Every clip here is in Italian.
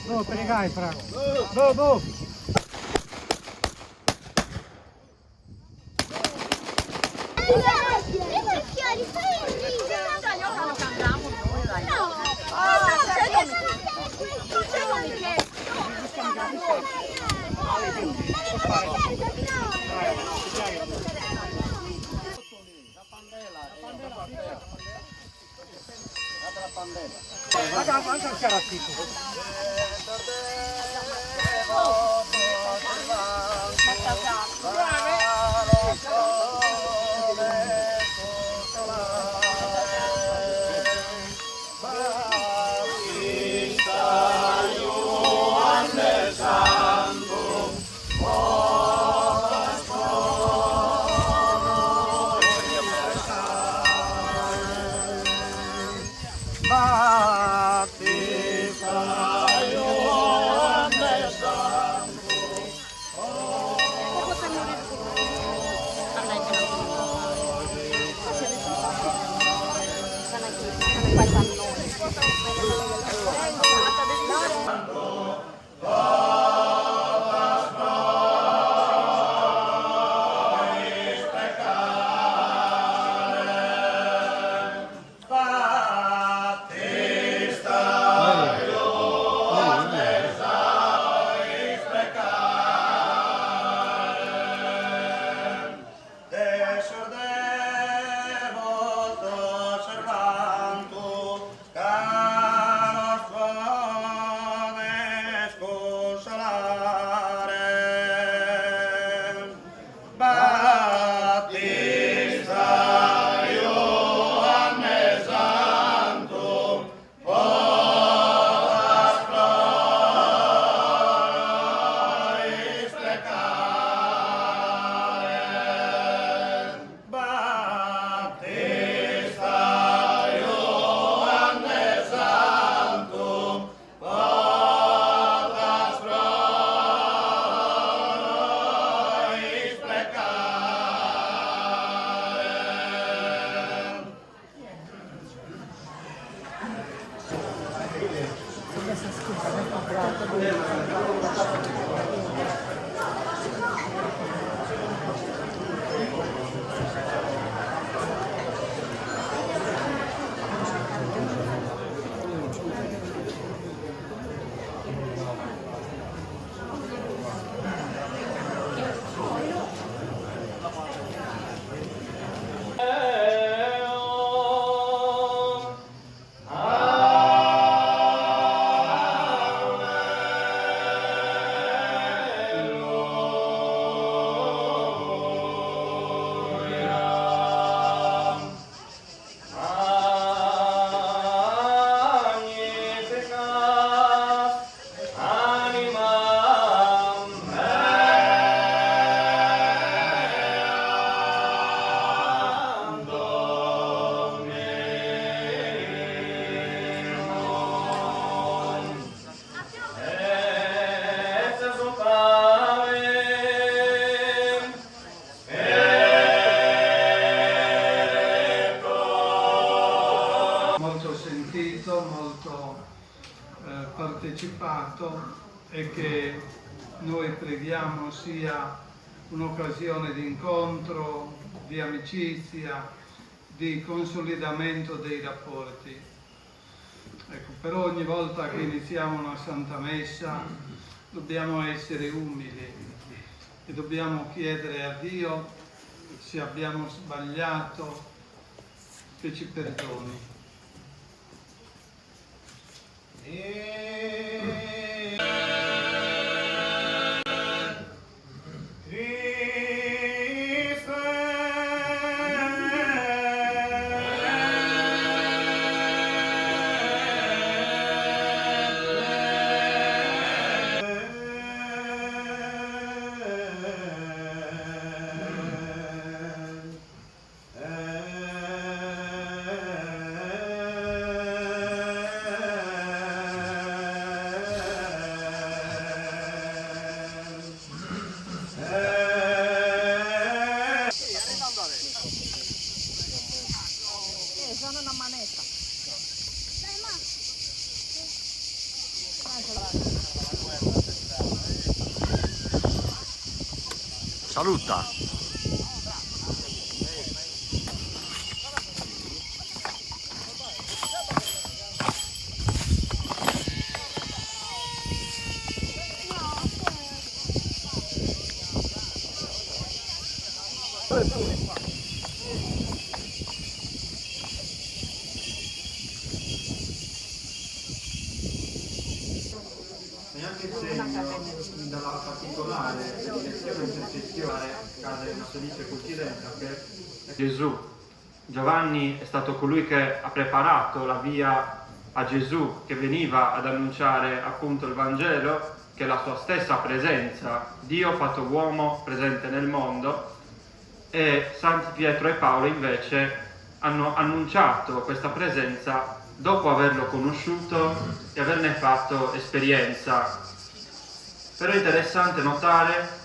No, pregai, Fra. No, no. Anche il carattito. molto partecipato e che noi preghiamo sia un'occasione di incontro, di amicizia, di consolidamento dei rapporti. Ecco, però ogni volta che iniziamo una Santa Messa dobbiamo essere umili e dobbiamo chiedere a Dio, se abbiamo sbagliato, che ci perdoni. Sono una manetta. Dai, ma. saluta. E anche il segno dalla particolare dedicazione e intercessione cade una felice coincidenza che Gesù, Giovanni è stato colui che ha preparato la via a Gesù che veniva ad annunciare appunto il Vangelo, che è la sua stessa presenza, Dio fatto uomo presente nel mondo, e Santi Pietro e Paolo invece hanno annunciato questa presenza dopo averlo conosciuto e averne fatto esperienza. Però è interessante notare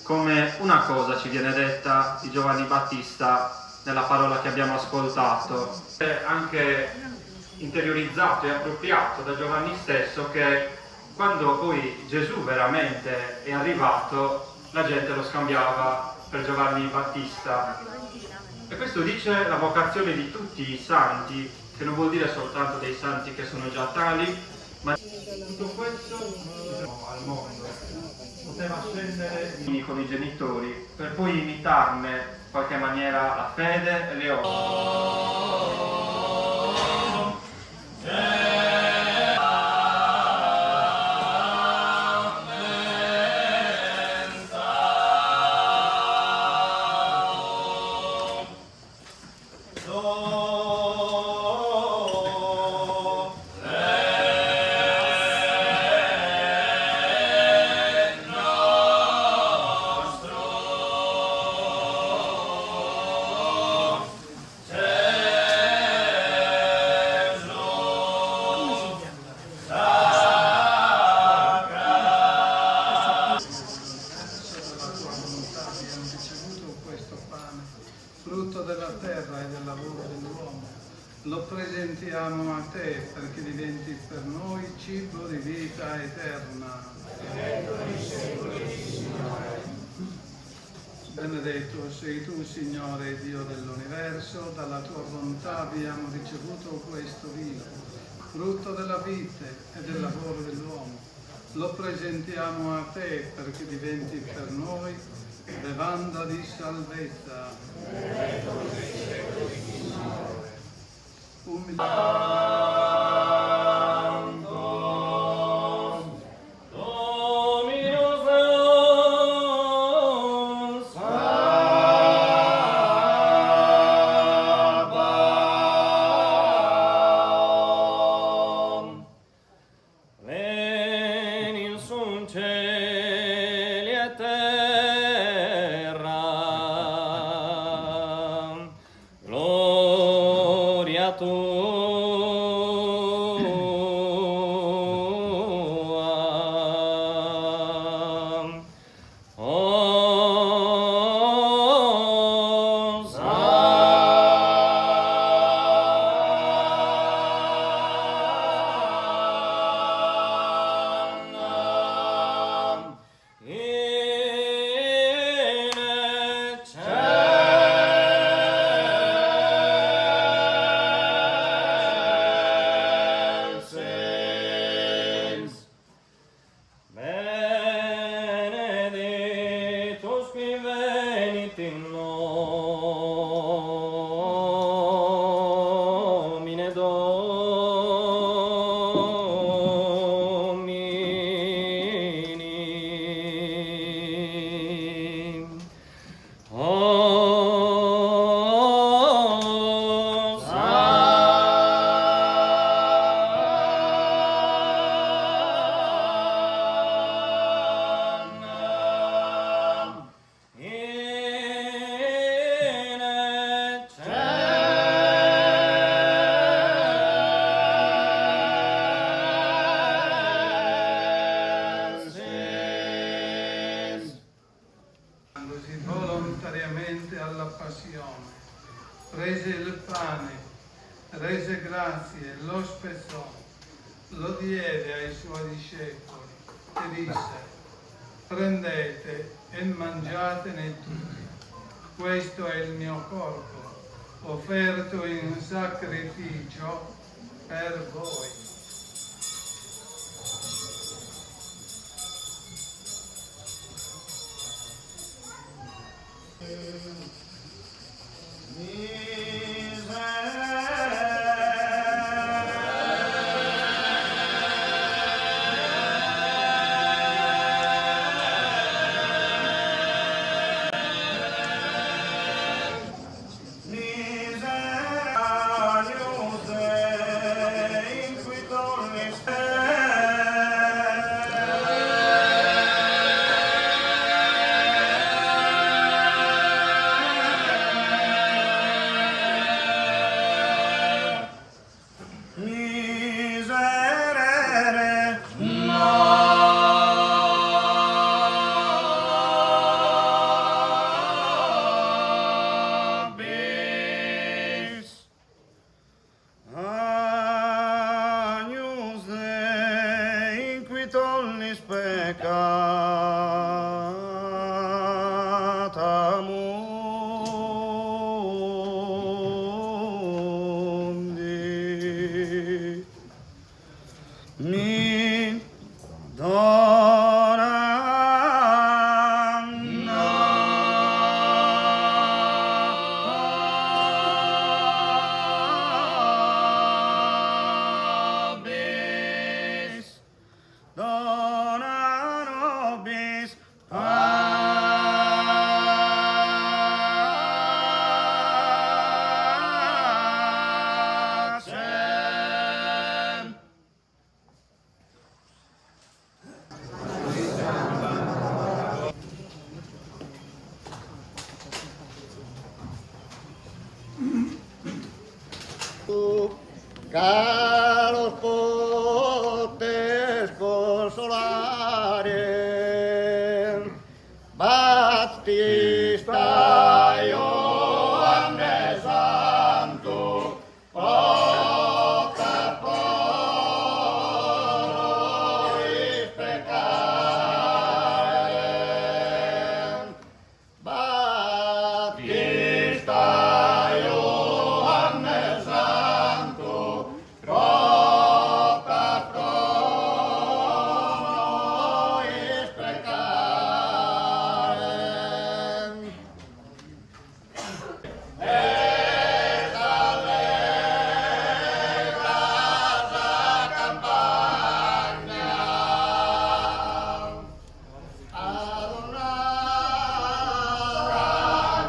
come una cosa ci viene detta di Giovanni Battista nella parola che abbiamo ascoltato, è anche interiorizzato e appropriato da Giovanni stesso, che quando poi Gesù veramente è arrivato la gente lo scambiava per Giovanni Battista. E questo dice la vocazione di tutti i santi, che non vuol dire soltanto dei santi che sono già tali, ma tutto questo al mondo poteva scendere con i genitori per poi imitarne in qualche maniera la fede e le opere. Frutto della terra e del lavoro dell'uomo, lo presentiamo a te perché diventi per noi cibo di vita eterna. Benedetto sei tu, Signore Dio dell'universo, dalla tua bontà abbiamo ricevuto questo vino, frutto della vite e del lavoro dell'uomo. Lo presentiamo a te perché diventi per noi bevanda di salvezza. Alla passione, prese il pane, rese grazie, lo spezzò, lo diede ai suoi discepoli e disse: prendete e mangiatene tutti. Questo è il mio corpo, offerto in sacrificio per voi. peccata mundi, mi dona nobis pacem. Caros potes consolare, Battista Ioanne Santo, ota pro nobis peccatem. Battista Ioanne Santo, ota pro nobis peccatem. Et allegras a campagna, Adonai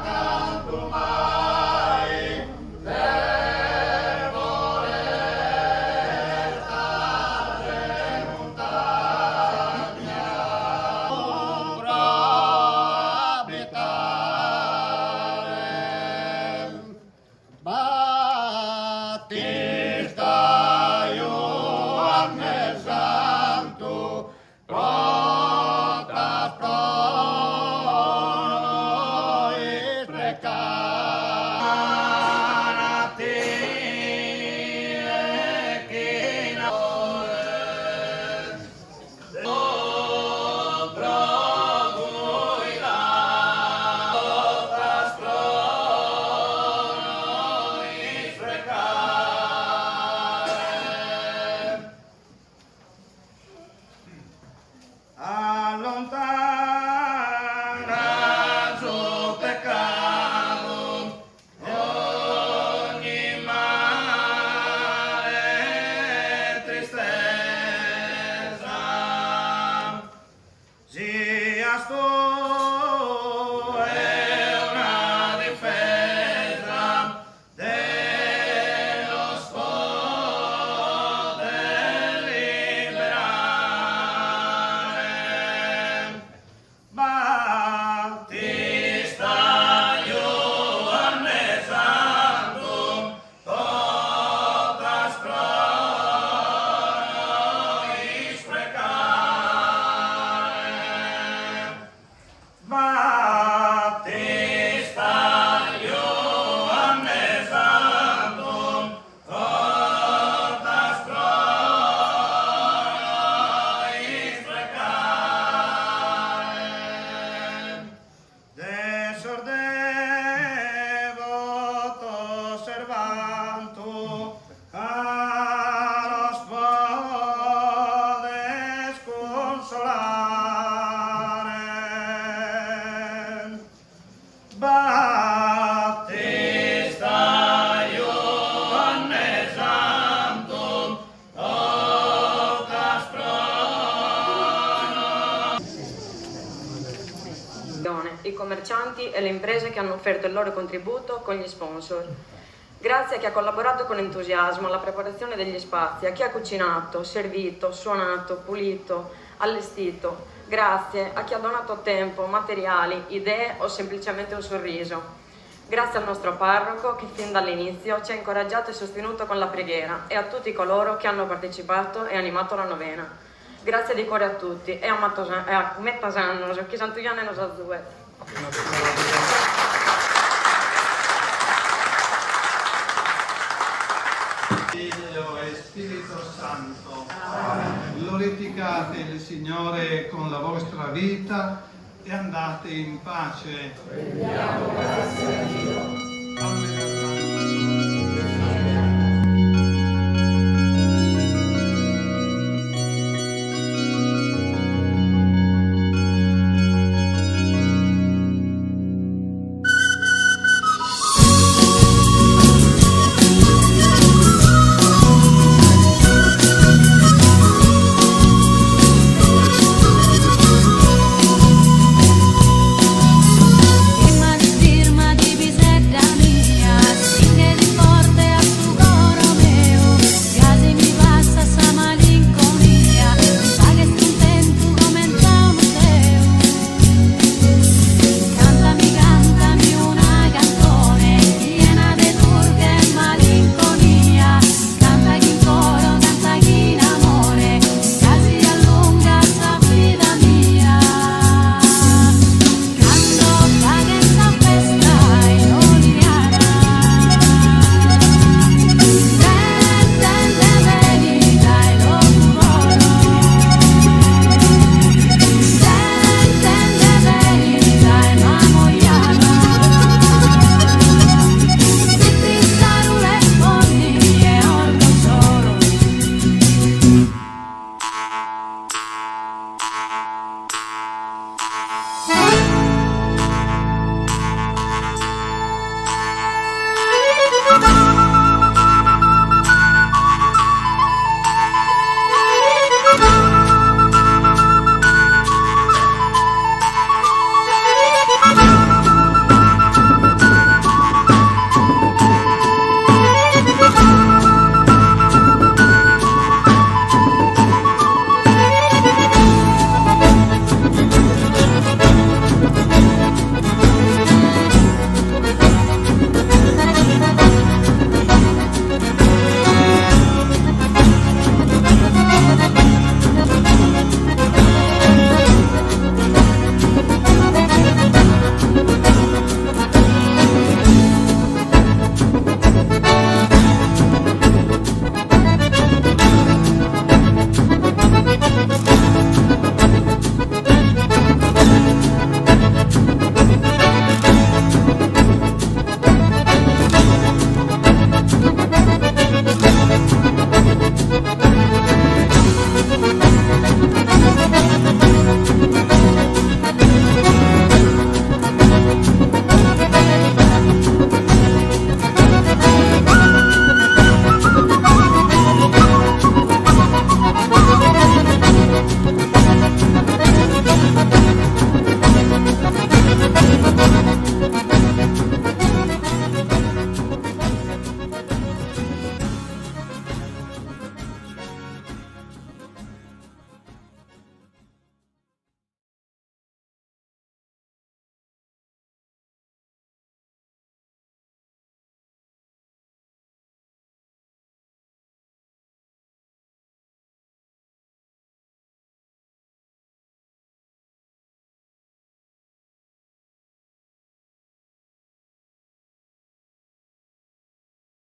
cantum mai, devoresta montagna, ombra abitare. Battista Ioanne Santo, protas pro nobis peccatem. Allontana su peccato ogni male e tristezza, sias tu una difesa dellos poter liberare. commercianti e le imprese che hanno offerto il loro contributo con gli sponsor. Grazie a chi ha collaborato con entusiasmo alla preparazione degli spazi, a chi ha cucinato, servito, suonato, pulito, allestito. Grazie a chi ha donato tempo, materiali, idee o semplicemente un sorriso. Grazie al nostro parroco che fin dall'inizio ci ha incoraggiato e sostenuto con la preghiera e a tutti coloro che hanno partecipato e animato la novena. Grazie di cuore a tutti e a Mettasanno, che Santuiane nos azzue. Figlio e Spirito Santo. Glorificate il Signore con la vostra vita e andate in pace. Prendiamo grazie a Dio.